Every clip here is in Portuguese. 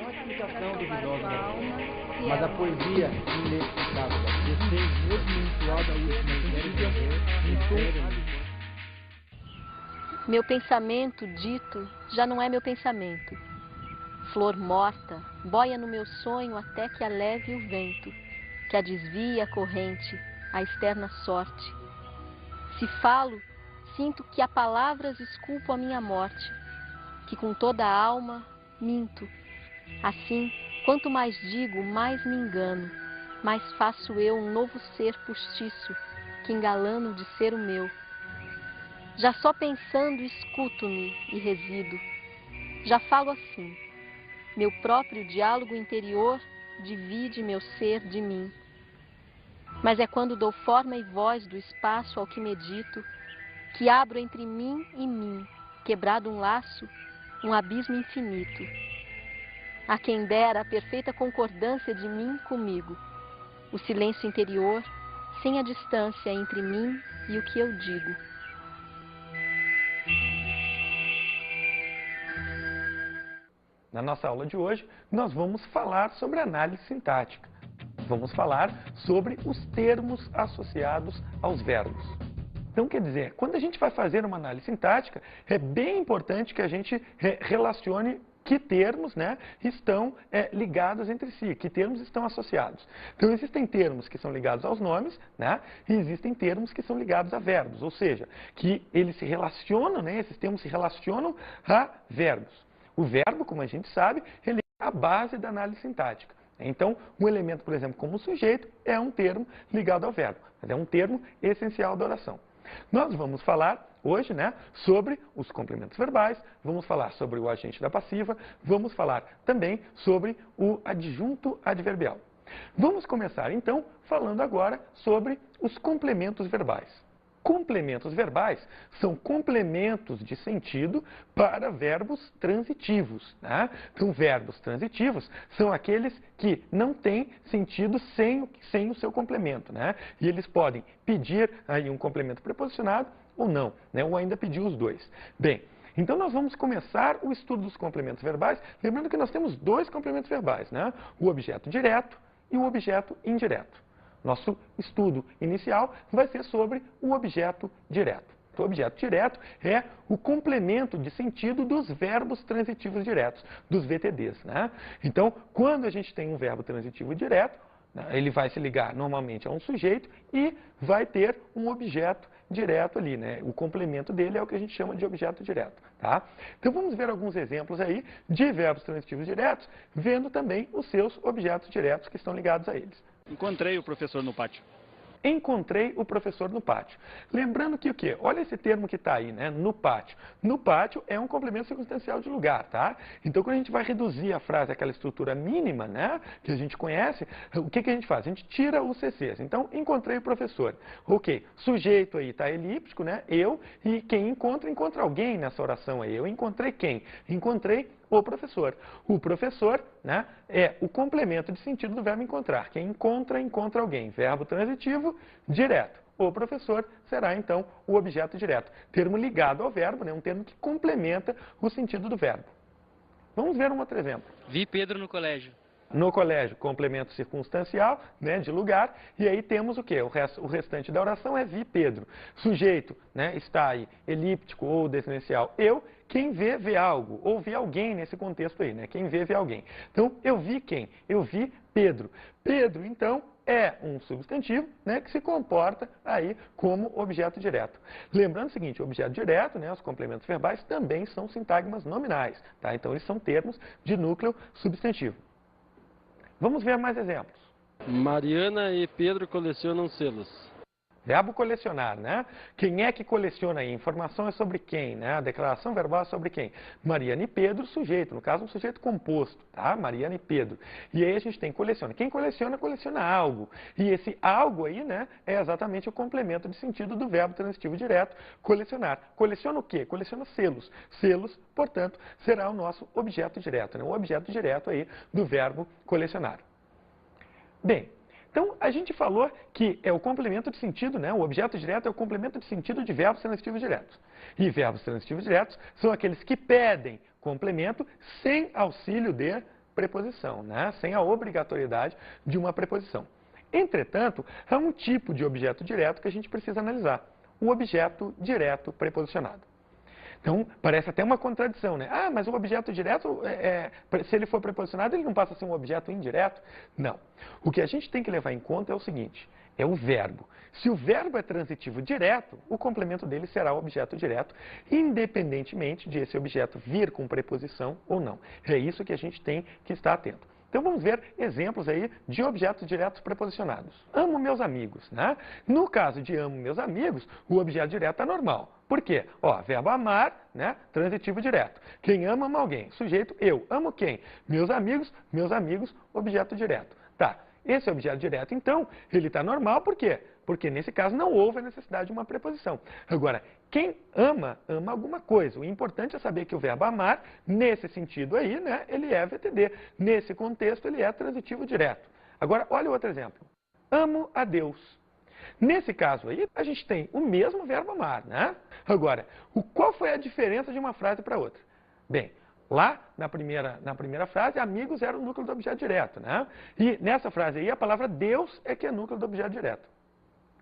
É uma explicação duvidosa, sua alma, se mas é a poesia inexplicável. Desejo mesmo ritual da última Meu pensamento dito já não é meu pensamento. Flor morta, boia no meu sonho até que a leve o vento, que a desvia a corrente, a externa sorte. Se falo, sinto que a palavras esculpo a minha morte, que com toda a alma minto. Assim, quanto mais digo, mais me engano, mais faço eu um novo ser postiço, que engalano de ser o meu. Já só pensando escuto-me e resido. Já falo assim. Meu próprio diálogo interior divide meu ser de mim. Mas é quando dou forma e voz do espaço ao que medito, que abro entre mim e mim, quebrado um laço, um abismo infinito. A quem dera a perfeita concordância de mim comigo, o silêncio interior, sem a distância entre mim e o que eu digo. Na nossa aula de hoje, nós vamos falar sobre análise sintática. Vamos falar sobre os termos associados aos verbos. Então, quer dizer, quando a gente vai fazer uma análise sintática, é bem importante que a gente relacione que termos, né, estão ligados entre si, que termos estão associados. Então, existem termos que são ligados aos nomes, né, e existem termos que são ligados a verbos, ou seja, que eles se relacionam, né, esses termos se relacionam a verbos. O verbo, como a gente sabe, ele é a base da análise sintática. Então, um elemento, por exemplo, como sujeito, é um termo ligado ao verbo, mas é um termo essencial da oração. Nós vamos falar hoje, né, sobre os complementos verbais, vamos falar sobre o agente da passiva, vamos falar também sobre o adjunto adverbial. Vamos começar, então, falando agora sobre os complementos verbais. Complementos verbais são complementos de sentido para verbos transitivos, né? Então, verbos transitivos são aqueles que não têm sentido sem o seu complemento, né? E eles podem pedir aí um complemento preposicionado ou não, né? Ou ainda pedir os dois. Bem, então nós vamos começar o estudo dos complementos verbais, lembrando que nós temos dois complementos verbais, né? O objeto direto e o objeto indireto. Nosso estudo inicial vai ser sobre o objeto direto. O objeto direto é o complemento de sentido dos verbos transitivos diretos, dos VTDs, né? Então, quando a gente tem um verbo transitivo direto, né, ele vai se ligar normalmente a um sujeito e vai ter um objeto direto ali, né? O complemento dele é o que a gente chama de objeto direto, tá? Então, vamos ver alguns exemplos aí de verbos transitivos diretos, vendo também os seus objetos diretos que estão ligados a eles. Encontrei o professor no pátio. Encontrei o professor no pátio. Lembrando que o quê? Olha esse termo que está aí, né? No pátio. No pátio é um complemento circunstancial de lugar, tá? Então, quando a gente vai reduzir a frase àquela estrutura mínima, né? Que a gente conhece, o que a gente faz? A gente tira os CCs. Então, encontrei o professor. Ok. Sujeito aí está elíptico, né? Eu. E quem encontra alguém nessa oração aí. Eu encontrei quem? Encontrei o professor. O professor, né, é o complemento de sentido do verbo encontrar. Quem encontra, encontra alguém. Verbo transitivo, direto. O professor será, então, o objeto direto. Termo ligado ao verbo, né, um termo que complementa o sentido do verbo. Vamos ver um outro exemplo. Vi Pedro no colégio. No colégio, complemento circunstancial, né, de lugar, e aí temos o quê? O restante da oração é vi Pedro. Sujeito, né, está aí, elíptico ou desnencial. Eu, quem vê, vê algo, ou vê alguém nesse contexto aí, né? Quem vê, vê alguém. Então, eu vi quem? Eu vi Pedro. Pedro, então, é um substantivo, né, que se comporta aí como objeto direto. Lembrando o seguinte, o objeto direto, né, os complementos verbais, também são sintagmas nominais, tá? Então, eles são termos de núcleo substantivo. Vamos ver mais exemplos. Mariana e Pedro colecionam selos. Verbo colecionar, né? Quem é que coleciona aí? Informação é sobre quem, né? A declaração verbal é sobre quem? Mariana e Pedro, sujeito. No caso, um sujeito composto, tá? Mariana e Pedro. E aí a gente tem coleciona. Quem coleciona, coleciona algo. E esse algo aí, né? É exatamente o complemento de sentido do verbo transitivo direto, colecionar. Coleciona o quê? Coleciona selos. Selos, portanto, será o nosso objeto direto, né? O objeto direto aí do verbo colecionar. Bem, então, a gente falou que é o complemento de sentido, né? O objeto direto é o complemento de sentido de verbos transitivos diretos. E verbos transitivos diretos são aqueles que pedem complemento sem auxílio de preposição, né? Sem a obrigatoriedade de uma preposição. Entretanto, há um tipo de objeto direto que a gente precisa analisar, o objeto direto preposicionado. Então, parece até uma contradição, né? Ah, mas o objeto direto, se ele for preposicionado, ele não passa a ser um objeto indireto? Não. O que a gente tem que levar em conta é o seguinte, é o verbo. Se o verbo é transitivo direto, o complemento dele será o objeto direto, independentemente de esse objeto vir com preposição ou não. É isso que a gente tem que estar atento. Então vamos ver exemplos aí de objetos diretos preposicionados. Amo meus amigos, né? No caso de amo meus amigos, o objeto direto é normal. Por quê? Ó, verbo amar, né? Transitivo direto. Quem ama, ama alguém. Sujeito, eu. Amo quem? Meus amigos, objeto direto. Tá. Esse objeto direto, então, ele está normal, por quê? Porque nesse caso não houve a necessidade de uma preposição. Agora, quem ama, ama alguma coisa. O importante é saber que o verbo amar, nesse sentido aí, né, ele é VTD. Nesse contexto, ele é transitivo direto. Agora, olha outro exemplo. Amo a Deus. Nesse caso aí, a gente tem o mesmo verbo amar, né? Agora, qual foi a diferença de uma frase para outra? Bem, lá, na primeira frase, amigos era o núcleo do objeto direto, né? E nessa frase aí, a palavra Deus é que é núcleo do objeto direto.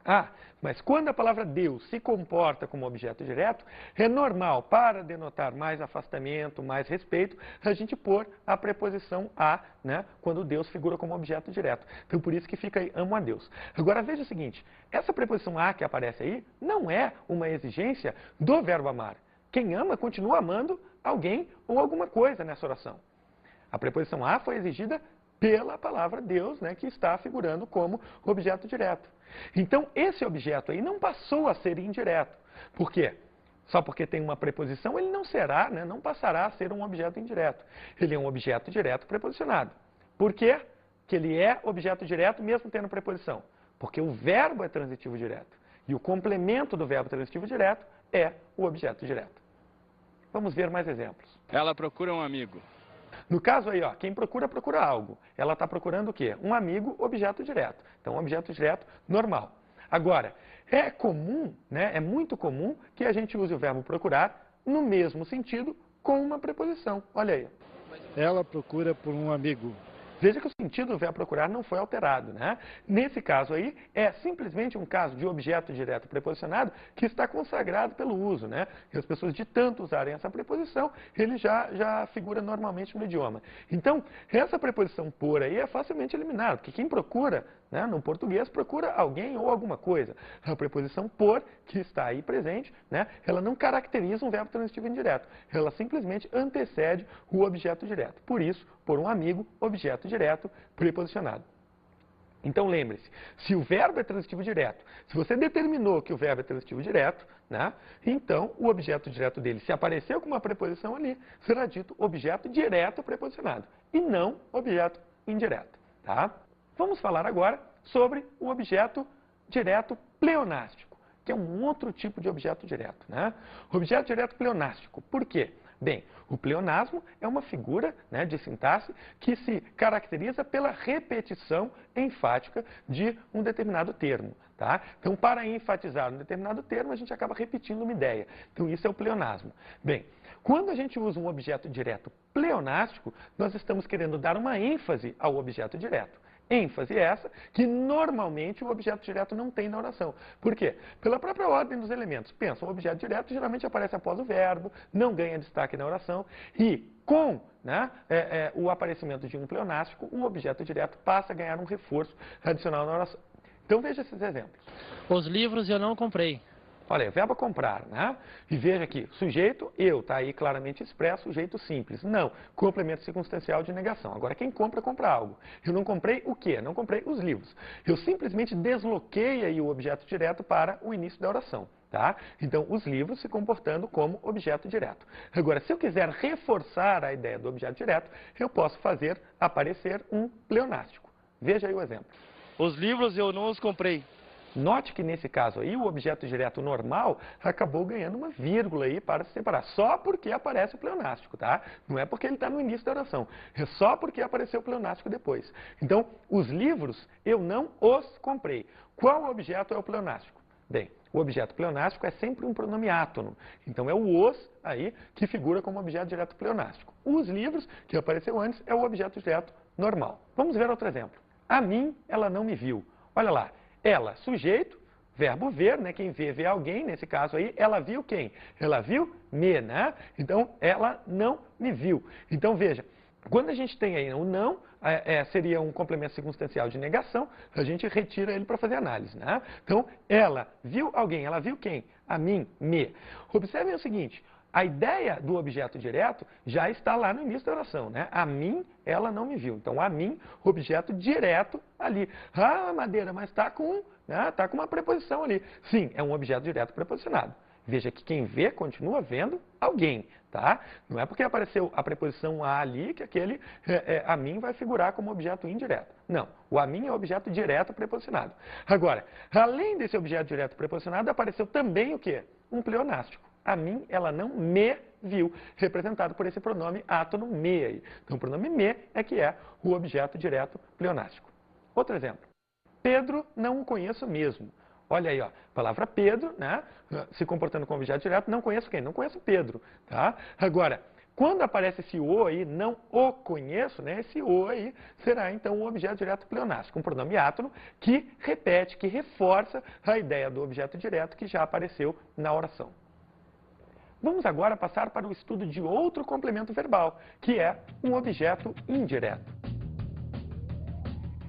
Ah, mas quando a palavra Deus se comporta como objeto direto, é normal, para denotar mais afastamento, mais respeito, a gente pôr a preposição a, né, quando Deus figura como objeto direto. Então, por isso que fica aí, amo a Deus. Agora, veja o seguinte, essa preposição a que aparece aí não é uma exigência do verbo amar. Quem ama continua amando alguém ou alguma coisa nessa oração. A preposição a foi exigida pela palavra Deus, né, que está figurando como objeto direto. Então, esse objeto aí não passou a ser indireto. Por quê? Só porque tem uma preposição, ele não será, né, não passará a ser um objeto indireto. Ele é um objeto direto preposicionado. Por quê que ele é objeto direto mesmo tendo preposição? Porque o verbo é transitivo direto. E o complemento do verbo transitivo direto é o objeto direto. Vamos ver mais exemplos. Ela procura um amigo. No caso aí, ó, quem procura, procura algo. Ela está procurando o quê? Um amigo, objeto direto. Então, objeto direto normal. Agora, é comum, né, é muito comum que a gente use o verbo procurar no mesmo sentido com uma preposição. Olha aí. Ela procura por um amigo. Veja que o sentido do verbo procurar não foi alterado, né? Nesse caso aí, é simplesmente um caso de objeto direto preposicionado que está consagrado pelo uso, né? E as pessoas, de tanto usarem essa preposição, ele já figura normalmente no idioma. Então, essa preposição por aí é facilmente eliminada, porque quem procura, né, no português, procura alguém ou alguma coisa. A preposição por, que está aí presente, né, ela não caracteriza um verbo transitivo indireto. Ela simplesmente antecede o objeto direto. Por isso, por um amigo, objeto direto preposicionado. Então, lembre-se, se o verbo é transitivo direto, se você determinou que o verbo é transitivo direto, né, então o objeto direto dele, se apareceu com uma preposição ali, será dito objeto direto preposicionado e não objeto indireto. Tá? Vamos falar agora sobre o objeto direto pleonástico, que é um outro tipo de objeto direto, né? Objeto direto pleonástico, por quê? Bem, o pleonasmo é uma figura, né, de sintaxe que se caracteriza pela repetição enfática de um determinado termo. Tá? Então, para enfatizar um determinado termo, a gente acaba repetindo uma ideia. Então, isso é o pleonasmo. Bem, quando a gente usa um objeto direto pleonástico, nós estamos querendo dar uma ênfase ao objeto direto. ênfase essa que normalmente o objeto direto não tem na oração. Por quê? Pela própria ordem dos elementos. Pensa, o objeto direto geralmente aparece após o verbo, não ganha destaque na oração e com, né, o aparecimento de um pleonástico, o objeto direto passa a ganhar um reforço adicional na oração. Então veja esses exemplos. Os livros eu não comprei. Olha aí, verbo comprar, né? E veja aqui, sujeito, eu, tá aí claramente expresso, sujeito simples. Não, complemento circunstancial de negação. Agora, quem compra, compra algo. Eu não comprei o quê? Não comprei os livros. Eu simplesmente desloquei aí o objeto direto para o início da oração, tá? Então, os livros se comportando como objeto direto. Agora, se eu quiser reforçar a ideia do objeto direto, eu posso fazer aparecer um pleonástico. Veja aí o exemplo. Os livros eu não os comprei. Note que nesse caso aí, o objeto direto normal acabou ganhando uma vírgula aí para se separar. Só porque aparece o pleonástico, tá? Não é porque ele está no início da oração. É só porque apareceu o pleonástico depois. Então, os livros eu não os comprei. Qual objeto é o pleonástico? Bem, O objeto pleonástico é sempre um pronome átono. Então é o os aí que figura como objeto direto pleonástico. Os livros, que apareceu antes, é o objeto direto normal. Vamos ver outro exemplo. A mim, ela não me viu. Olha lá, ela, sujeito, verbo ver, né? Quem vê, vê alguém. Nesse caso aí, ela viu quem? Ela viu me, né? Então, ela não me viu. Então, veja, quando a gente tem aí o não, seria um complemento circunstancial de negação, a gente retira ele para fazer análise, né? Então, ela viu alguém, ela viu quem? A mim, me. Observem o seguinte, a ideia do objeto direto já está lá no início da oração, né? A mim, ela não me viu. Então, a mim, objeto direto ali. Ah, Madeira, mas está com, né, tá com uma preposição ali. Sim, é um objeto direto preposicionado. Veja que quem vê continua vendo alguém, tá? Não é porque apareceu a preposição a ali que aquele a mim vai figurar como objeto indireto. Não, o a mim é objeto direto preposicionado. Agora, além desse objeto direto preposicionado, apareceu também o quê? Um pleonástico. A mim, ela não me viu, representado por esse pronome átono me aí. Então, o pronome me é que é o objeto direto pleonástico. Outro exemplo. Pedro não o conheço mesmo. Olha aí, ó, palavra Pedro, né, se comportando como objeto direto, não conheço quem? Não conheço Pedro, tá? Agora, quando aparece esse o aí, não o conheço, né, esse o aí será então o objeto direto pleonástico, um pronome átono que repete, que reforça a ideia do objeto direto que já apareceu na oração. Vamos agora passar para o estudo de outro complemento verbal, que é um objeto indireto.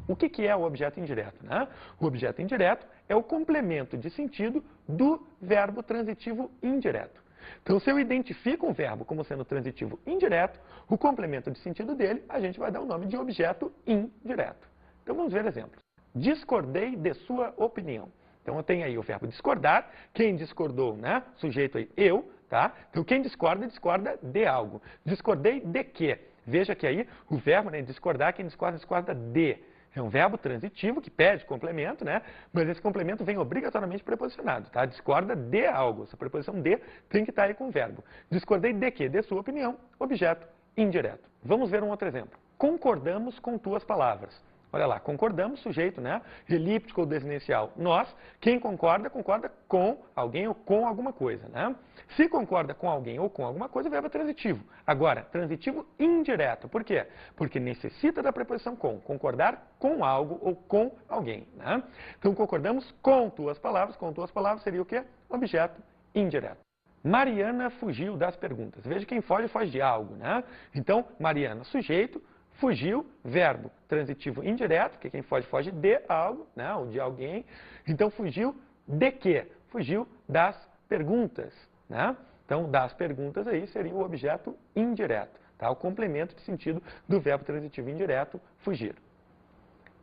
O que é o objeto indireto, né? O objeto indireto é o complemento de sentido do verbo transitivo indireto. Então, se eu identifico um verbo como sendo transitivo indireto, o complemento de sentido dele, a gente vai dar o nome de objeto indireto. Então, vamos ver exemplos. Discordei de sua opinião. Então, eu tenho aí o verbo discordar. Quem discordou, né? Sujeito aí, eu, tá? Então, quem discorda, discorda de algo. Discordei de quê? Veja que aí o verbo, né, discordar, quem discorda, discorda de. É um verbo transitivo que pede complemento, né? Mas esse complemento vem obrigatoriamente preposicionado, tá? Discorda de algo. Essa preposição de tem que estar aí com o verbo. Discordei de quê? De sua opinião, objeto indireto. Vamos ver um outro exemplo. Concordamos com tuas palavras. Olha lá, concordamos, sujeito, né? Elíptico ou desinicial. Nós, quem concorda, concorda com alguém ou com alguma coisa, né? Se concorda com alguém ou com alguma coisa, o verbo é transitivo. Agora, transitivo indireto. Por quê? Porque necessita da preposição com. Concordar com algo ou com alguém, né? Então, concordamos com tuas palavras. Com tuas palavras seria o quê? Objeto indireto. Mariana fugiu das perguntas. Veja, quem foge, foge de algo, né? Então, Mariana, sujeito. Fugiu, verbo transitivo indireto, que quem foge, foge de algo, né, ou de alguém. Então, fugiu de quê? Fugiu das perguntas, né? Então, das perguntas aí seria o objeto indireto, tá? O complemento de sentido do verbo transitivo indireto, fugir.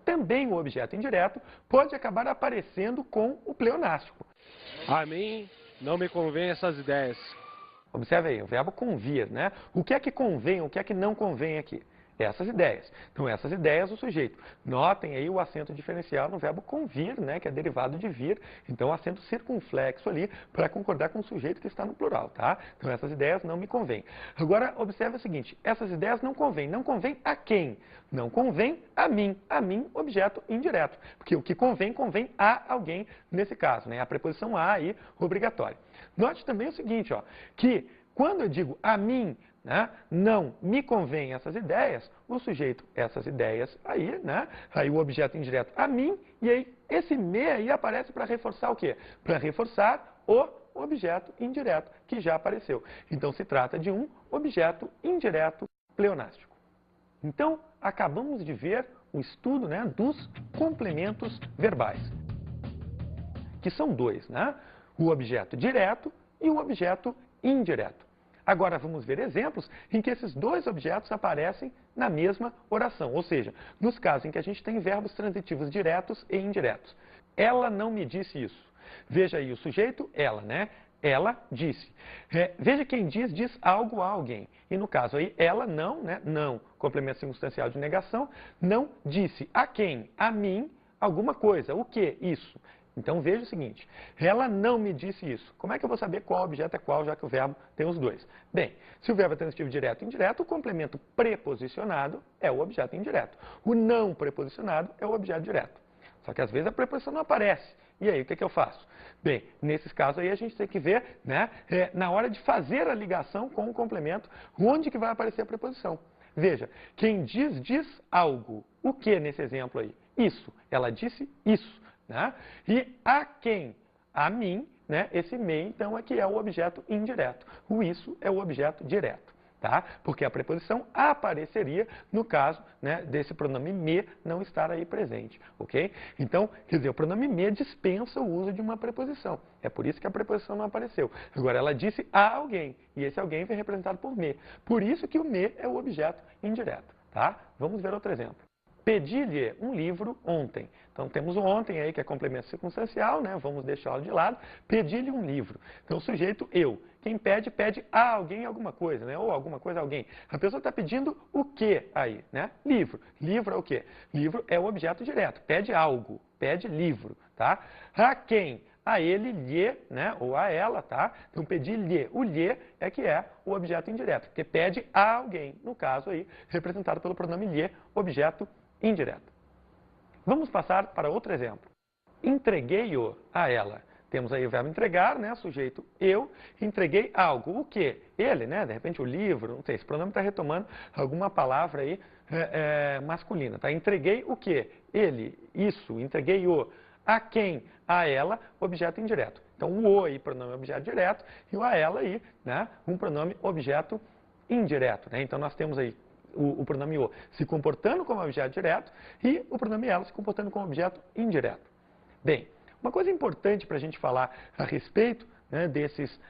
Também o objeto indireto pode acabar aparecendo com o pleonástico. A mim não me convém essas ideias. Observe aí, o verbo convir, né? O que é que convém, o que é que não convém aqui? Essas ideias. Então, essas ideias do sujeito. Notem aí o acento diferencial no verbo convir, né, que é derivado de vir. Então, acento circunflexo ali para concordar com o sujeito que está no plural, tá? Então, essas ideias não me convêm. Agora, observe o seguinte, essas ideias não convêm. Não convém a quem? Não convém a mim. A mim, objeto indireto. Porque o que convém, convém a alguém nesse caso, né? A preposição a aí, obrigatória. Note também o seguinte, ó, que quando eu digo a mim, né, não me convém essas ideias, o sujeito, essas ideias aí, né, aí o objeto indireto a mim, e aí esse me aí aparece para reforçar o quê? Para reforçar o objeto indireto que já apareceu. Então se trata de um objeto indireto pleonástico. Então acabamos de ver o estudo, né, dos complementos verbais, que são dois, né? O objeto direto e o objeto indireto. Agora vamos ver exemplos em que esses dois objetos aparecem na mesma oração, ou seja, nos casos em que a gente tem verbos transitivos diretos e indiretos. Ela não me disse isso. Veja aí o sujeito, ela, né? Ela disse. Veja quem diz, diz algo a alguém. E no caso aí, ela não, né? Não, complemento circunstancial de negação, não disse a quem? A mim, alguma coisa. O que? Isso. Então veja o seguinte, ela não me disse isso. Como é que eu vou saber qual objeto é qual, já que o verbo tem os dois? Bem, se o verbo é transitivo direto e indireto, o complemento preposicionado é o objeto indireto. O não preposicionado é o objeto direto. Só que às vezes a preposição não aparece. E aí, o que eu faço? Bem, nesses casos aí a gente tem que ver, né, na hora de fazer a ligação com o complemento, onde que vai aparecer a preposição. Veja, quem diz algo. O que nesse exemplo aí? Isso. Ela disse isso. Né? E a quem? A mim, né? Esse me, então, é que é o objeto indireto. O isso é o objeto direto. Tá? Porque a preposição apareceria no caso, né, desse pronome me não estar aí presente, ok? Então, quer dizer, o pronome me dispensa o uso de uma preposição. É por isso que a preposição não apareceu. Agora, ela disse a alguém, e esse alguém foi representado por me. Por isso que o me é o objeto indireto, tá? Vamos ver outro exemplo. Pedi-lhe um livro ontem. Então, temos o ontem aí, que é complemento circunstancial, né? Vamos deixá-lo de lado. Pedi-lhe um livro. Então, o sujeito, eu. Quem pede, pede a alguém alguma coisa, né? Ou alguma coisa a alguém. A pessoa está pedindo o que aí, né? Livro. Livro é o quê? Livro é o objeto direto. Pede algo. Pede livro, tá? A quem? A ele, lhe, né? Ou a ela, tá? Então, pedir-lhe. O lhe é que é o objeto indireto, porque pede a alguém. No caso aí, representado pelo pronome lhe, objeto indireto. Vamos passar para outro exemplo. Entreguei-o a ela. Temos aí o verbo entregar, né? Sujeito eu, entreguei algo. O quê? Ele, né? De repente o livro, não sei, esse pronome está retomando alguma palavra aí masculina, tá? Entreguei o quê? Ele, isso, entreguei-o. A quem? A ela, objeto indireto. Então o aí, pronome objeto direto, e o a ela aí, né? Um pronome objeto indireto, né? Então nós temos aí o pronome o se comportando como objeto direto e o pronome ela se comportando como objeto indireto. Bem, uma coisa importante para a gente falar a respeito, né, desses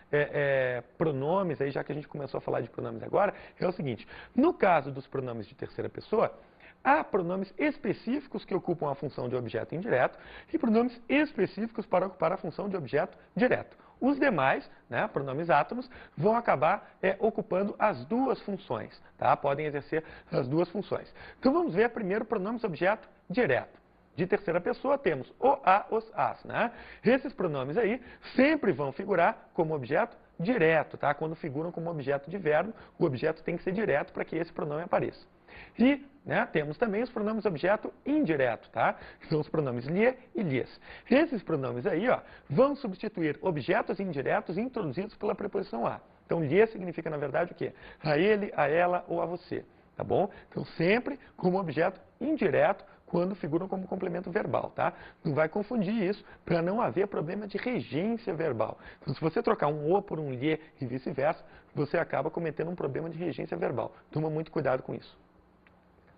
pronomes, aí, já que a gente começou a falar de pronomes agora, é o seguinte: no caso dos pronomes de terceira pessoa, há pronomes específicos que ocupam a função de objeto indireto e pronomes específicos para ocupar a função de objeto direto. Os demais, né, pronomes átomos, vão acabar ocupando as duas funções, tá? Podem exercer as duas funções. Então vamos ver primeiro pronomes objeto direto. De terceira pessoa temos o, a, os, as, né? Esses pronomes aí sempre vão figurar como objeto direto, tá? Quando figuram como objeto de verbo, o objeto tem que ser direto para que esse pronome apareça. E, né, temos também os pronomes objeto indireto, tá? Que são os pronomes lhe e lhes. Esses pronomes aí, ó, vão substituir objetos indiretos introduzidos pela preposição a. Então, lhe significa, na verdade, o quê? A ele, a ela ou a você, tá bom? Então, sempre como objeto indireto quando figuram como complemento verbal, tá? Não vai confundir isso para não haver problema de regência verbal. Então, se você trocar um o por um lhe e vice-versa, você acaba cometendo um problema de regência verbal. Toma muito cuidado com isso.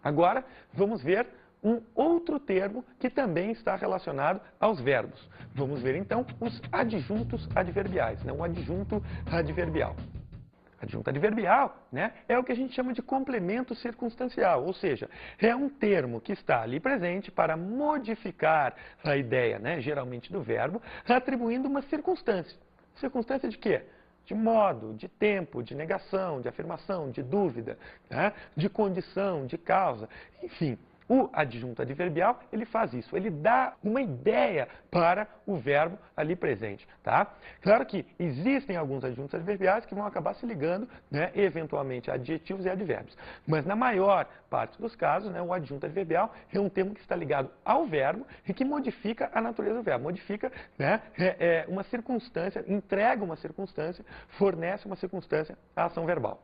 Agora, vamos ver um outro termo que também está relacionado aos verbos. Vamos ver, então, os adjuntos adverbiais, né? Um adjunto adverbial. Adjunto adverbial, né, é o que a gente chama de complemento circunstancial, ou seja, é um termo que está ali presente para modificar a ideia, né, geralmente do verbo, atribuindo uma circunstância. Circunstância de quê? De modo, de tempo, de negação, de afirmação, de dúvida, né, de condição, de causa, enfim. O adjunto adverbial, ele faz isso, ele dá uma ideia para o verbo ali presente, tá? Claro que existem alguns adjuntos adverbiais que vão acabar se ligando, né, eventualmente a adjetivos e advérbios. Mas na maior parte dos casos, né, o adjunto adverbial é um termo que está ligado ao verbo e que modifica a natureza do verbo, modifica, né, uma circunstância, entrega uma circunstância, fornece uma circunstância à ação verbal.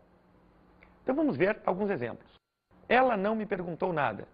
Então vamos ver alguns exemplos. Ela não me perguntou nada.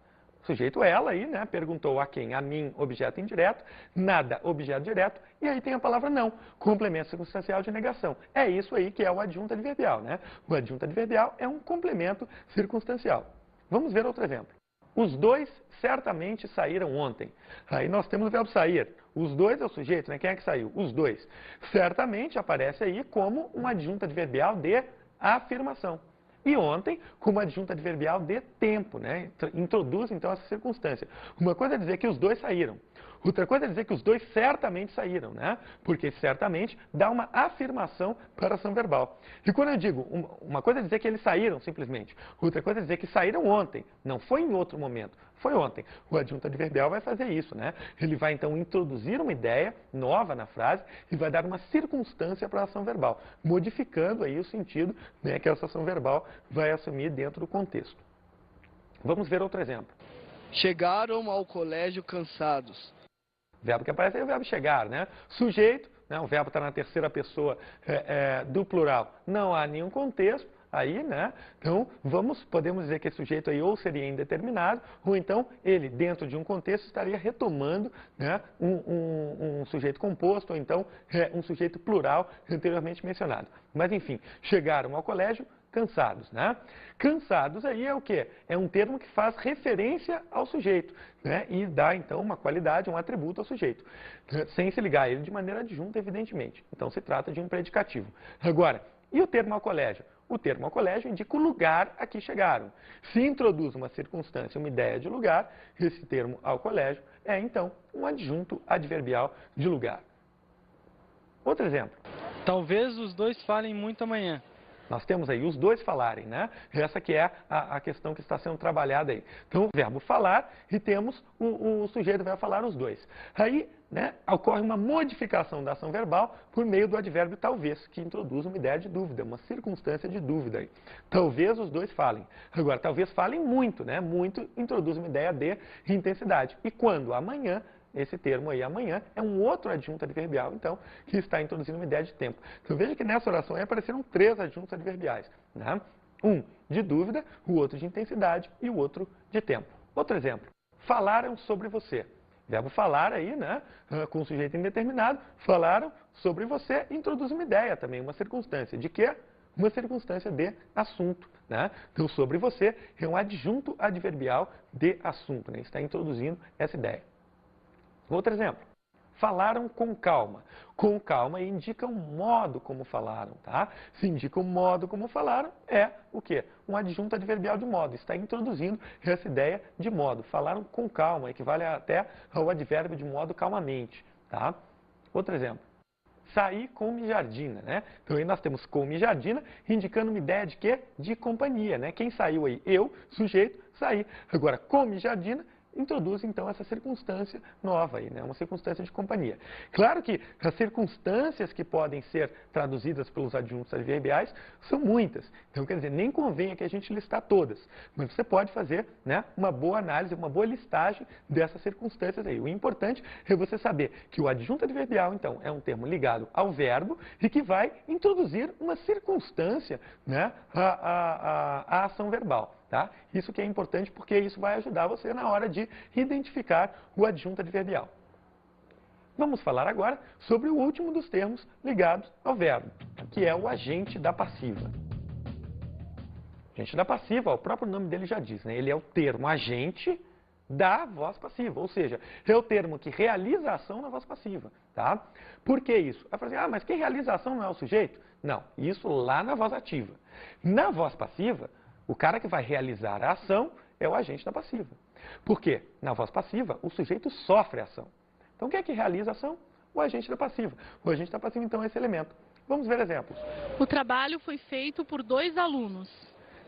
Sujeito ela aí, né, perguntou a quem? A mim, objeto indireto, nada, objeto direto, e aí tem a palavra não, complemento circunstancial de negação. É isso aí que é o adjunto adverbial, né? O adjunto adverbial é um complemento circunstancial. Vamos ver outro exemplo. Os dois certamente saíram ontem. Aí nós temos o verbo sair. Os dois é o sujeito, né? Quem é que saiu? Os dois. Certamente aparece aí como um adjunto adverbial de afirmação. E ontem, como adjunto adverbial de tempo, né? Introduz, então, essa circunstância. Uma coisa é dizer que os dois saíram. Outra coisa é dizer que os dois certamente saíram, né? Porque certamente dá uma afirmação para a ação verbal. E quando eu digo, uma coisa é dizer que eles saíram, simplesmente. Outra coisa é dizer que saíram ontem. Não foi em outro momento, foi ontem. O adjunto adverbial vai fazer isso, né? Ele vai, então, introduzir uma ideia nova na frase e vai dar uma circunstância para a ação verbal, modificando aí o sentido, né, que essa ação verbal vai assumir dentro do contexto. Vamos ver outro exemplo. Chegaram ao colégio cansados. O verbo que aparece é o verbo chegar, né? Sujeito, né? O verbo está na terceira pessoa do plural. Não há nenhum contexto aí, né? Então, podemos dizer que esse sujeito aí ou seria indeterminado, ou então ele, dentro de um contexto, estaria retomando, né, um sujeito composto, ou então um sujeito plural anteriormente mencionado. Mas, enfim, chegaram ao colégio cansados, né? Cansados aí é o quê? É um termo que faz referência ao sujeito, né? E dá, então, uma qualidade, um atributo ao sujeito, sem se ligar a ele de maneira adjunta, evidentemente. Então, se trata de um predicativo. Agora, e o termo ao colégio? O termo ao colégio indica o lugar a que chegaram. Se introduz uma circunstância, uma ideia de lugar, esse termo ao colégio é, então, um adjunto adverbial de lugar. Outro exemplo. Talvez os dois falem muito amanhã. Nós temos aí os dois falarem, né? Essa que é a questão que está sendo trabalhada aí. Então, o verbo falar e temos o sujeito vai falar os dois. Aí, né, ocorre uma modificação da ação verbal por meio do advérbio talvez, que introduz uma ideia de dúvida, uma circunstância de dúvida aí. Talvez os dois falem. Agora, talvez falem muito, né? Muito introduz uma ideia de intensidade. E quando? Amanhã. Esse termo aí, amanhã, é um outro adjunto adverbial, então, que está introduzindo uma ideia de tempo. Então, veja que nessa oração aí apareceram 3 adjuntos adverbiais, né? Um de dúvida, o outro de intensidade e o outro de tempo. Outro exemplo. Falaram sobre você. Verbo falar aí, né? Com sujeito indeterminado, falaram sobre você, introduz uma ideia também, uma circunstância. De quê? Uma circunstância de assunto, né? Então, sobre você é um adjunto adverbial de assunto, né? Está introduzindo essa ideia. Outro exemplo. Falaram com calma. Com calma indica o modo como falaram, tá? Se indica o modo como falaram, é o quê? Um adjunto adverbial de modo. Está introduzindo essa ideia de modo. Falaram com calma, equivale até ao advérbio de modo calmamente, tá? Outro exemplo. Sair com mijardina, né? Então aí nós temos com mijardina, indicando uma ideia de quê? De companhia, né? Quem saiu aí? Eu, sujeito, saí. Agora, com mijardina, introduz, então, essa circunstância nova aí, né? Uma circunstância de companhia. Claro que as circunstâncias que podem ser traduzidas pelos adjuntos adverbiais são muitas. Então, quer dizer, nem convém que a gente listar todas. Mas você pode fazer, né, uma boa análise, uma boa listagem dessas circunstâncias aí. O importante é você saber que o adjunto adverbial, então, é um termo ligado ao verbo e que vai introduzir uma circunstância, né, à ação verbal. Tá? Isso que é importante porque isso vai ajudar você na hora de identificar o adjunto adverbial. Vamos falar agora sobre o último dos termos ligados ao verbo, que é o agente da passiva. Agente da passiva, o próprio nome dele já diz, né? Ele é o termo agente da voz passiva, ou seja, é o termo que realiza a ação na voz passiva. Tá? Por que isso? Vai falar assim, mas quem realiza a ação não é o sujeito? Não, isso lá na voz ativa. Na voz passiva, o cara que vai realizar a ação é o agente da passiva. Por quê? Na voz passiva, o sujeito sofre a ação. Então, quem é que realiza a ação? O agente da passiva. O agente da passiva, então, é esse elemento. Vamos ver exemplos. O trabalho foi feito por 2 alunos.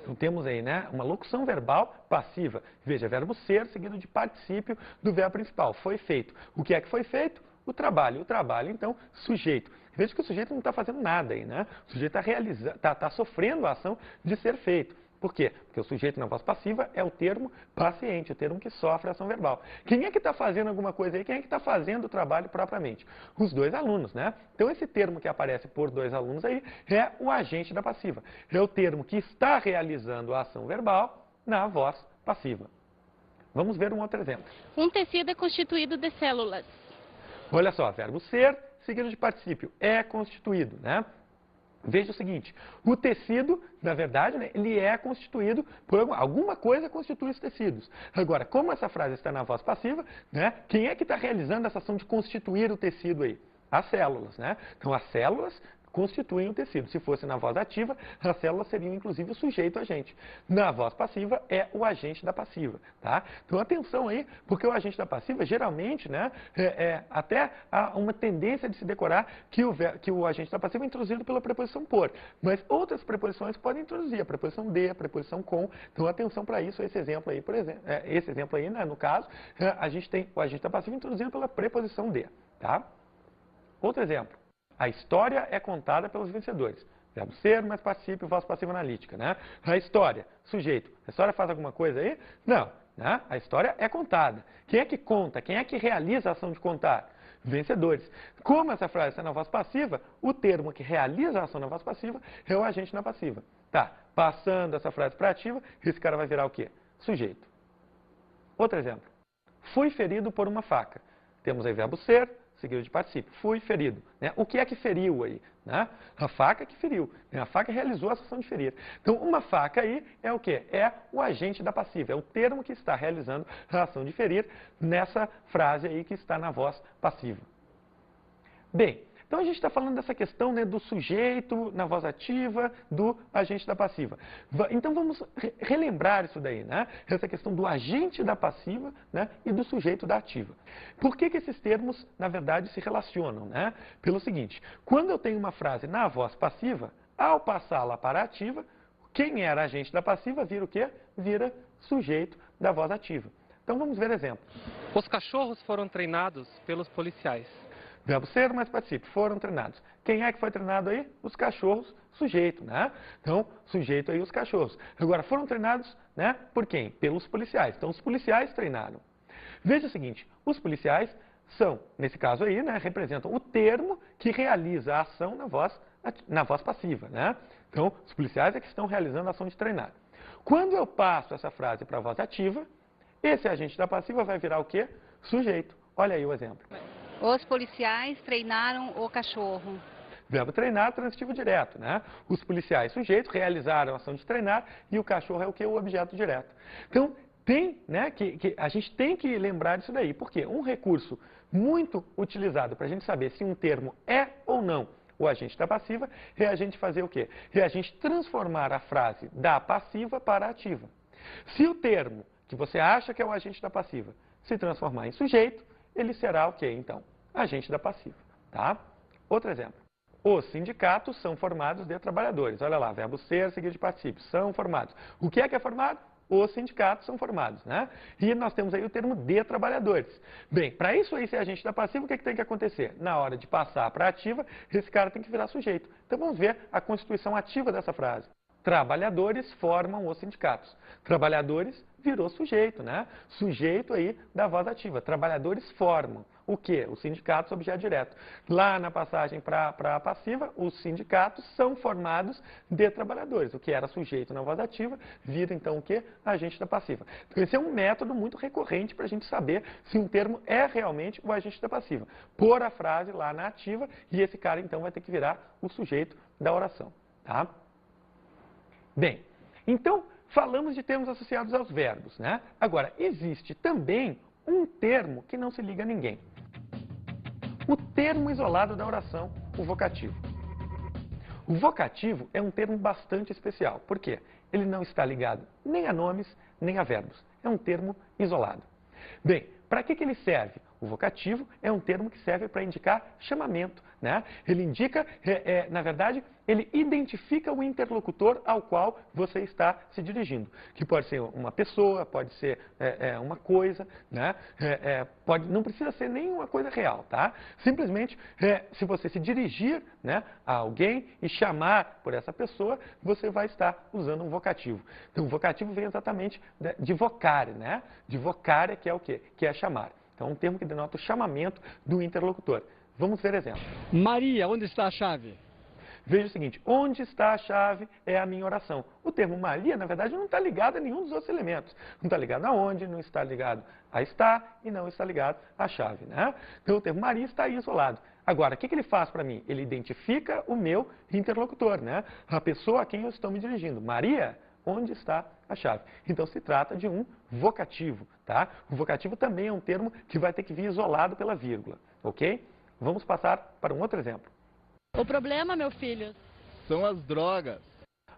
Então, temos aí, né, uma locução verbal passiva. Veja, verbo ser seguido de particípio do verbo principal. Foi feito. O que é que foi feito? O trabalho. O trabalho, então, sujeito. Veja que o sujeito não está fazendo nada aí, né? O sujeito está sofrendo a ação de ser feito. Por quê? Porque o sujeito na voz passiva é o termo paciente, o termo que sofre a ação verbal. Quem é que está fazendo alguma coisa aí? Quem é que está fazendo o trabalho propriamente? Os 2 alunos, né? Então, esse termo que aparece por 2 alunos aí é o agente da passiva. É o termo que está realizando a ação verbal na voz passiva. Vamos ver um outro exemplo. Um tecido é constituído de células. Olha só, verbo ser seguido de particípio. É constituído, né? Veja o seguinte, o tecido, na verdade, né, ele é constituído por alguma coisa constitui os tecidos. Agora, como essa frase está na voz passiva, né, quem é que está realizando essa ação de constituir o tecido aí? As células, né? Então, as células constituem o tecido. Se fosse na voz ativa, as células seriam inclusive o sujeito agente. Na voz passiva é o agente da passiva, tá? Então atenção aí, porque o agente da passiva geralmente, né, até há uma tendência de se decorar que o agente da passiva é introduzido pela preposição por, mas outras preposições podem introduzir a preposição de, a preposição com. Então atenção para isso, esse exemplo aí, por exemplo, né, no caso, a gente tem o agente da passiva introduzido pela preposição de, tá? Outro exemplo. A história é contada pelos vencedores. Verbo ser, mais particípio, voz passiva analítica, né? A história, sujeito. A história faz alguma coisa aí? Não. né? A história é contada. Quem é que conta? Quem é que realiza a ação de contar? Vencedores. Como essa frase está na voz passiva, o termo que realiza a ação na voz passiva é o agente na passiva. Tá, passando essa frase para ativa, esse cara vai virar o quê? Sujeito. Outro exemplo. Fui ferido por uma faca. Temos aí verbo ser, seguido de particípio. Fui ferido. Né? O que é que feriu aí? Né? A faca que feriu. Né? A faca realizou a ação de ferir. Então, uma faca aí é o quê? É o agente da passiva. É o termo que está realizando a ação de ferir nessa frase aí que está na voz passiva. Bem, então a gente está falando dessa questão, né, do sujeito na voz ativa, do agente da passiva. Então vamos relembrar isso daí, né? Essa questão do agente da passiva, né, e do sujeito da ativa. Por que esses termos, na verdade, se relacionam? Né? Pelo seguinte, quando eu tenho uma frase na voz passiva, ao passá-la para a ativa, quem era agente da passiva vira o quê? Vira sujeito da voz ativa. Então vamos ver exemplos. Os cachorros foram treinados pelos policiais. Verbo ser mais particípio, foram treinados. Quem é que foi treinado aí? Os cachorros, sujeito, né? Então, sujeito aí os cachorros. Agora, foram treinados, né? Por quem? Pelos policiais. Então, os policiais treinaram. Veja o seguinte, os policiais são, nesse caso aí, né, representam o termo que realiza a ação na voz passiva, né? Então, os policiais é que estão realizando a ação de treinar. Quando eu passo essa frase para a voz ativa, esse agente da passiva vai virar o quê? Sujeito. Olha aí o exemplo. Os policiais treinaram o cachorro. Verbo treinar, transitivo direto, né? Os policiais, sujeitos, realizaram a ação de treinar e o cachorro é o que? O objeto direto. Então, né, a gente tem que lembrar disso daí. Porque um recurso muito utilizado para a gente saber se um termo é ou não o agente da passiva é a gente fazer o quê? É a gente transformar a frase da passiva para a ativa. Se o termo que você acha que é o agente da passiva se transformar em sujeito, ele será o quê, então? Agente da passiva, tá? Outro exemplo. Os sindicatos são formados de trabalhadores. Olha lá, verbo ser, seguido de particípio. São formados. O que é formado? Os sindicatos são formados, né? E nós temos aí o termo de trabalhadores. Bem, para isso aí ser agente da passiva, o que tem que acontecer? Na hora de passar para a ativa, esse cara tem que virar sujeito. Então vamos ver a constituição ativa dessa frase. Trabalhadores formam os sindicatos. Trabalhadores virou sujeito, né? Sujeito aí da voz ativa. Trabalhadores formam. O quê? Os sindicatos, objeto direto. Lá na passagem para a passiva, os sindicatos são formados de trabalhadores. O que era sujeito na voz ativa, vira então o quê? Agente da passiva. Então esse é um método muito recorrente para a gente saber se um termo é realmente o agente da passiva. Pôr a frase lá na ativa e esse cara então vai ter que virar o sujeito da oração, tá? Bem, então falamos de termos associados aos verbos, né? Agora, existe também um termo que não se liga a ninguém. O termo isolado da oração, o vocativo. O vocativo é um termo bastante especial. Por quê? Ele não está ligado nem a nomes, nem a verbos. É um termo isolado. Bem, para que ele serve? O vocativo é um termo que serve para indicar chamamento, né? Ele indica, na verdade, ele identifica o interlocutor ao qual você está se dirigindo. Que pode ser uma pessoa, pode ser uma coisa, né? Não precisa ser nenhuma coisa real, tá? Simplesmente, se você se dirigir, né, a alguém e chamar por essa pessoa, você vai estar usando um vocativo. Então, o vocativo vem exatamente de vocare, né? De vocare, que é o quê? Que é chamar. Então, é um termo que denota o chamamento do interlocutor. Vamos ver exemplo. Maria, onde está a chave? Veja o seguinte, onde está a chave é a minha oração. O termo Maria, na verdade, não está ligado a nenhum dos outros elementos. Não está ligado a onde, não está ligado a estar e não está ligado à chave, né? Então, o termo Maria está aí isolado. Agora, o que ele faz para mim? Ele identifica o meu interlocutor, né? A pessoa a quem eu estou me dirigindo. Maria, onde está a chave? Então, se trata de um vocativo, tá? O vocativo também é um termo que vai ter que vir isolado pela vírgula, ok? Vamos passar para um outro exemplo. O problema, meu filho, São as drogas.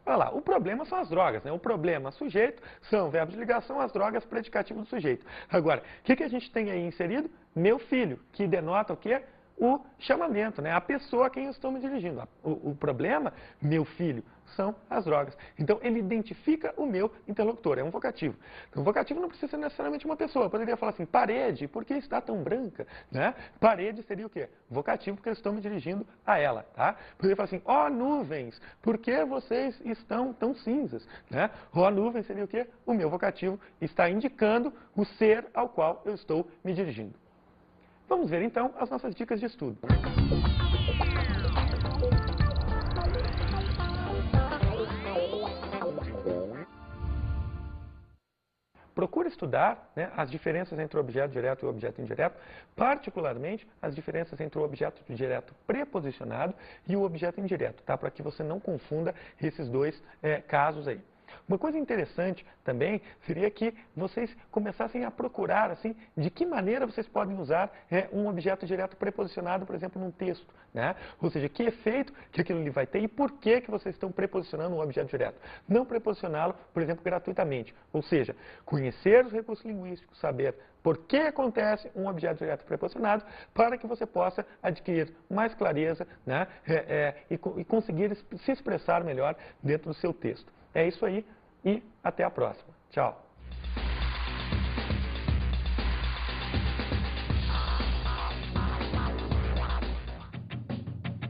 Olha lá, o problema são as drogas, né? O problema, sujeito, são verbos de ligação, as drogas, predicativo do sujeito. Agora, o que a gente tem aí inserido? Meu filho, que denota o quê? O chamamento, né? A pessoa a quem eu estou me dirigindo. O problema, meu filho. são as drogas. Então, ele identifica o meu interlocutor, é um vocativo. Então, o vocativo não precisa ser necessariamente uma pessoa. Eu poderia falar assim, parede, por que está tão branca? Né? Parede seria o quê? Vocativo, porque eu estou me dirigindo a ela. Tá? Poderia falar assim, ó nuvens, por que vocês estão tão cinzas? Né? Ó nuvens seria o quê? O meu vocativo está indicando o ser ao qual eu estou me dirigindo. Vamos ver então as nossas dicas de estudo. Procure estudar, né, as diferenças entre o objeto direto e o objeto indireto, particularmente as diferenças entre o objeto direto preposicionado e o objeto indireto, tá? Para que você não confunda esses dois casos aí. Uma coisa interessante também seria que vocês começassem a procurar assim, de que maneira vocês podem usar um objeto direto preposicionado, por exemplo, num texto. Né? Ou seja, que efeito que aquilo ali vai ter e por que vocês estão preposicionando um objeto direto. Não preposicioná-lo, por exemplo, gratuitamente. Ou seja, conhecer os recursos linguísticos, saber por que acontece um objeto direto preposicionado, para que você possa adquirir mais clareza, né? E conseguir se expressar melhor dentro do seu texto. É isso aí e até a próxima. Tchau!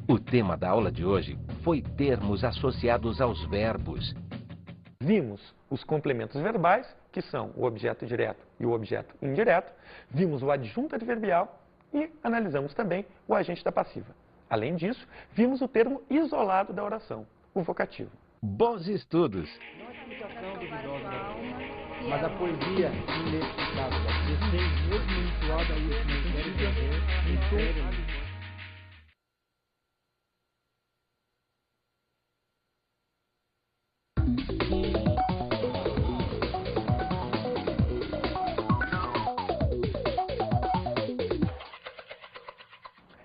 O tema da aula de hoje foi termos associados aos verbos. Vimos os complementos verbais, que são o objeto direto e o objeto indireto. Vimos o adjunto adverbial e analisamos também o agente da passiva. Além disso, vimos o termo isolado da oração, o vocativo. Bons estudos! Não é explicação duvidosa da alma, mas a poesia inexplicável da vida. Mesmo entoada a última série,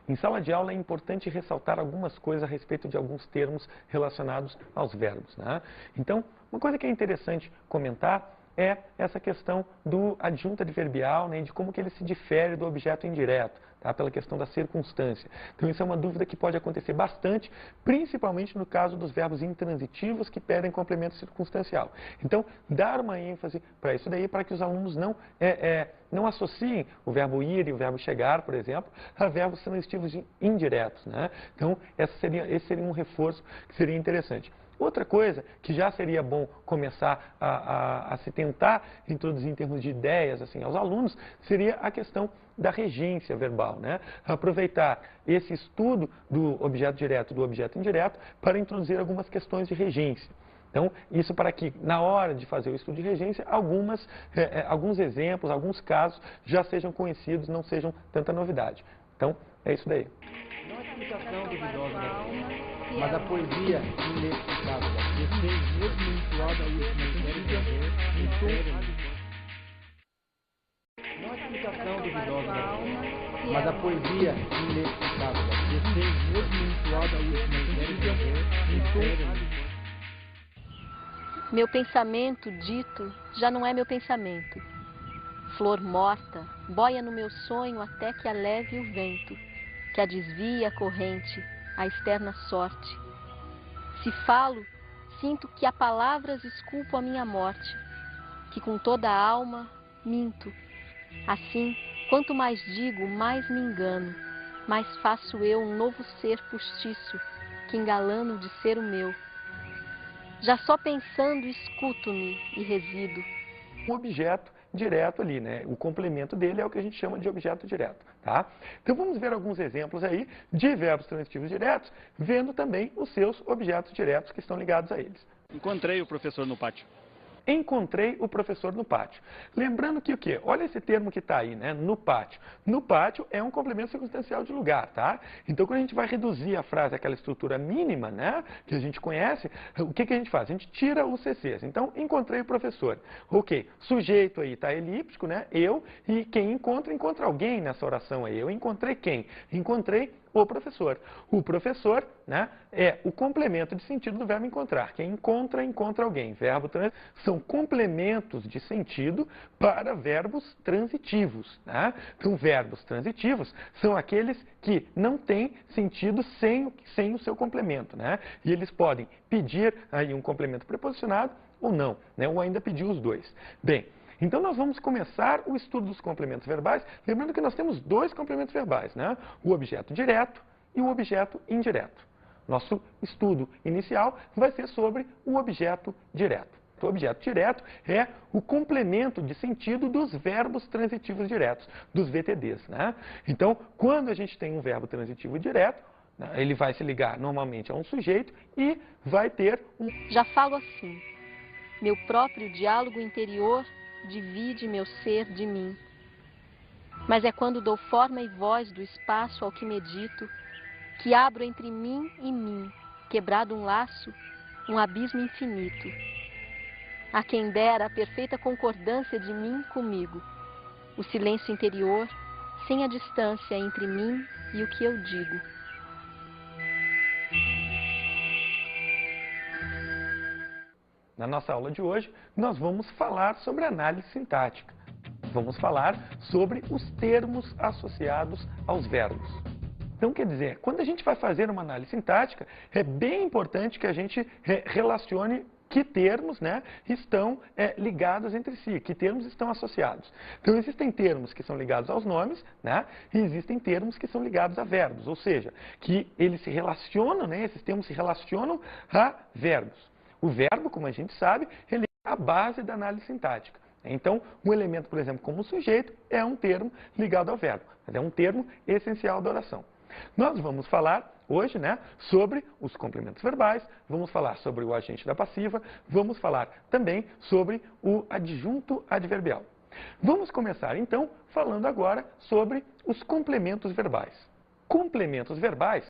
Em sala de aula é importante ressaltar algumas coisas a respeito de alguns termos relacionados aos verbos. Né? Então, uma coisa que é interessante comentar é essa questão do adjunto adverbial, né, de como que ele se difere do objeto indireto, tá, pela questão da circunstância. Então, isso é uma dúvida que pode acontecer bastante, principalmente no caso dos verbos intransitivos que pedem complemento circunstancial. Então, dar uma ênfase para isso daí, para que os alunos não associem o verbo ir e o verbo chegar, por exemplo, a verbos transitivos indiretos. Né? Então, esse seria um reforço que seria interessante. Outra coisa que já seria bom começar a se tentar introduzir em termos de ideias assim, aos alunos, seria a questão da regência verbal. Né? Aproveitar esse estudo do objeto direto e do objeto indireto para introduzir algumas questões de regência. Então, isso para que, na hora de fazer o estudo de regência, alguns exemplos, alguns casos já sejam conhecidos, não sejam tanta novidade. Então, é isso daí. não é explicação duvidosa da vida, mas a poesia inexplicável da vida. Mesmo entoada a última série, não é explicação duvidosa da vida, mas a poesia inexplicável da vida. Mesmo entoada a última série, Meu pensamento dito já não é meu pensamento. Flor morta, boia no meu sonho até que a leve o vento, que a desvia a corrente, a externa sorte. Se falo, sinto que a palavras esculpo a minha morte, que com toda a alma minto. Assim, quanto mais digo, mais me engano, mais faço eu um novo ser postiço, que engalano de ser o meu. Já só pensando escuto-me e resido. Um objeto direto ali, né? O complemento dele é o que a gente chama de objeto direto, tá? Então vamos ver alguns exemplos aí de verbos transitivos diretos, vendo também os seus objetos diretos que estão ligados a eles. Encontrei o professor no pátio. Encontrei o professor no pátio. Lembrando que o quê? Olha esse termo que está aí, né? No pátio. No pátio é um complemento circunstancial de lugar, tá? Então, quando a gente vai reduzir a frase àquela estrutura mínima, né? Que a gente conhece, o que a gente faz? A gente tira os CCs. Então, encontrei o professor. Ok. Sujeito aí está elíptico, né? Eu. E quem encontra alguém nessa oração aí. Eu encontrei quem? Encontrei o professor. O professor, né, é o complemento de sentido do verbo encontrar. Quem encontra, encontra alguém. Verbo são complementos de sentido para verbos transitivos, né? Então, verbos transitivos são aqueles que não têm sentido sem o seu complemento, né? E eles podem pedir aí um complemento preposicionado ou não, né? Ou ainda pedir os dois. Bem, então nós vamos começar o estudo dos complementos verbais, lembrando que nós temos dois complementos verbais, né? O objeto direto e o objeto indireto. Nosso estudo inicial vai ser sobre o objeto direto. O objeto direto é o complemento de sentido dos verbos transitivos diretos, dos VTDs, né? Então, quando a gente tem um verbo transitivo direto, né, ele vai se ligar normalmente a um sujeito e vai ter um... Já falo assim, meu próprio diálogo interior divide meu ser de mim. Mas é quando dou forma e voz do espaço ao que medito, que abro entre mim e mim, quebrado um laço, um abismo infinito. A quem dera a perfeita concordância de mim comigo, o silêncio interior, sem a distância entre mim e o que eu digo. Na nossa aula de hoje, nós vamos falar sobre análise sintática. Vamos falar sobre os termos associados aos verbos. Então, quer dizer, quando a gente vai fazer uma análise sintática, é bem importante que a gente relacione que termos, né, estão ligados entre si, que termos estão associados. Então, existem termos que são ligados aos nomes, né, e existem termos que são ligados a verbos, ou seja, que eles se relacionam, né, esses termos se relacionam a verbos. O verbo, como a gente sabe, ele é a base da análise sintática. Então, um elemento, por exemplo, como sujeito, é um termo ligado ao verbo, mas é um termo essencial da oração. Nós vamos falar hoje, né, sobre os complementos verbais, vamos falar sobre o agente da passiva, vamos falar também sobre o adjunto adverbial. Vamos começar, então, falando agora sobre os complementos verbais. Complementos verbais